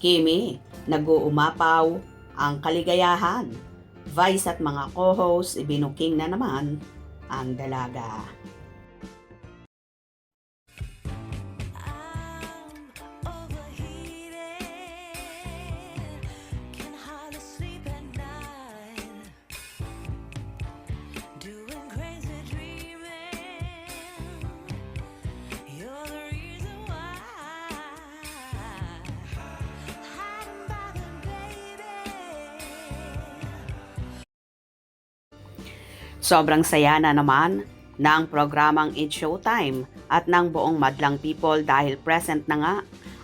Kimi, nag-uumapaw ang kaligayahan. Vice at mga co-host ibinuking na naman ang dalaga. Sobrang saya na naman ng programang It's Showtime at ng buong madlang people dahil present na nga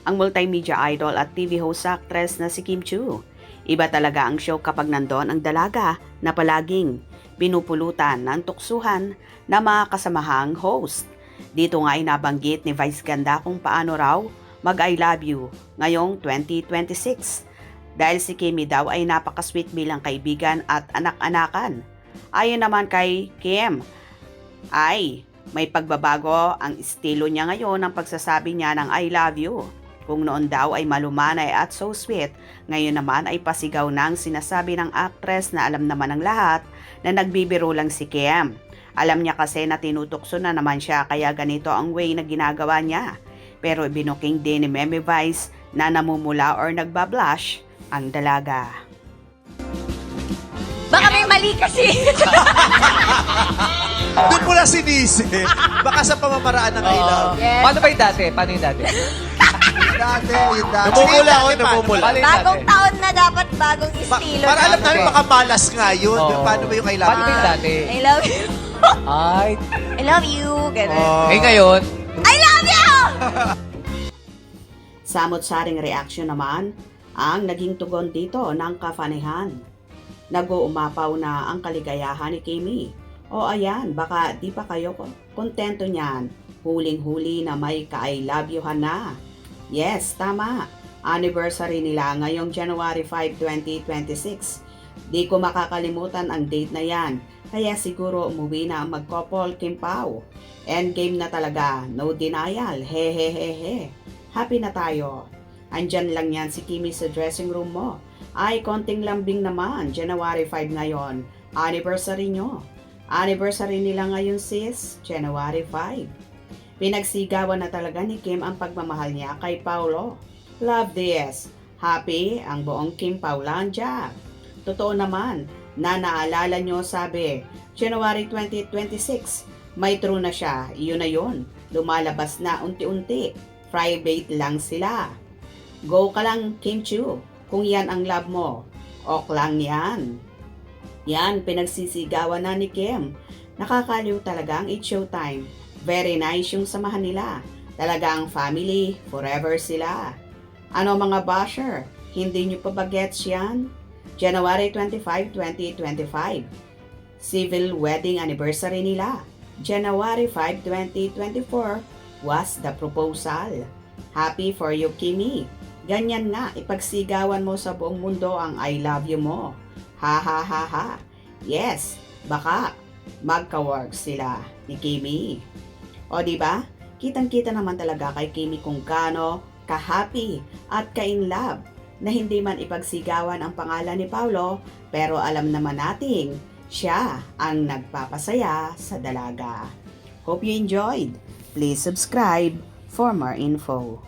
ang multimedia idol at TV host actress na si Kim Chiu. Iba talaga ang show kapag nandun ang dalaga na palaging pinupulutan ng tuksuhan na mga kasamahang host. Dito nga ay nabanggit ni Vice Ganda kung paano raw mag-I love you ngayong 2026 dahil si Kimi daw ay napakasweet bilang kaibigan at anak-anakan. Ayon naman kay Kim, ay may pagbabago ang estilo niya ngayon ng pagsasabi niya ng I love you. Kung noon daw ay malumanay at so sweet, ngayon naman ay pasigaw ng sinasabi ng actress na alam naman ng lahat na nagbibiro lang si Kim. Alam niya kasi na tinutukso na naman siya kaya ganito ang way na ginagawa niya. Pero binuking din ni Meme Vice na namumula or nagbablush ang dalaga. Baka may mali kasi. Doon mo lang sinisip. Baka sa pamamaraan ng I love. Yes. Paano ba yung dati? Paano yung dati? Dati, yung dati. Namumula ako, namumula. Paano yung Bagong dati? taon na dapat bagong estilo. Para alam namin Okay. baka malas nga yun. Oo. Paano ba yung I love? Paano ba yung dati? I love you. Ay. I love you. Ganun. Oh. Eh ngayon, I love you! Samot-saring reaksyon naman ang naging tugon dito ng kafanihan. Nag-uumapaw na ang kaligayahan ni Kimi. O ayan, baka di pa kayo kontento niyan. Huling-huli na may ka-I love you na. Yes, tama. Anniversary nila ngayong January 5, 2026. Di ko makakalimutan ang date na yan. Kaya siguro umuwi na ang mag-couple Kim Pao. Endgame na talaga, no denial. Hehehehe. Happy na tayo. Andyan lang yan si Kimi sa dressing room mo. Ay, konting lambing naman. January 5 ngayon. Anniversary nyo. Anniversary nila ngayon sis. January 5. Pinagsigawan na talaga ni Kim ang pagmamahal niya kay Paulo. Love this. Happy ang buong Kim Paulandia. Totoo naman na naalala nyo sabi, January 2026, may true na siya. Iyon na yun. Lumalabas na unti-unti. Private lang sila. Go ka lang Kim Chiu. Kung yan ang love mo, ok lang yan. Yan, pinagsisigawan na ni Kim. Nakakaliw talaga ang It's Showtime. Very nice yung samahan nila. Talagang family, forever sila. Ano mga basher, hindi nyo pa ba gets yan? January 25, 2025. Civil wedding anniversary nila. January 5, 2024 was the proposal. Happy for you, Kimi. Ganyan nga, ipagsigawan mo sa buong mundo ang I love you mo. Ha ha ha ha. Yes, baka magka-work sila ni Kimi. O di ba? Kitang-kita naman talaga kay Kimi kung gaano ka-happy at ka-in love na hindi man ipagsigawan ang pangalan ni Paulo pero alam naman nating siya ang nagpapasaya sa dalaga. Hope you enjoyed. Please subscribe for more info.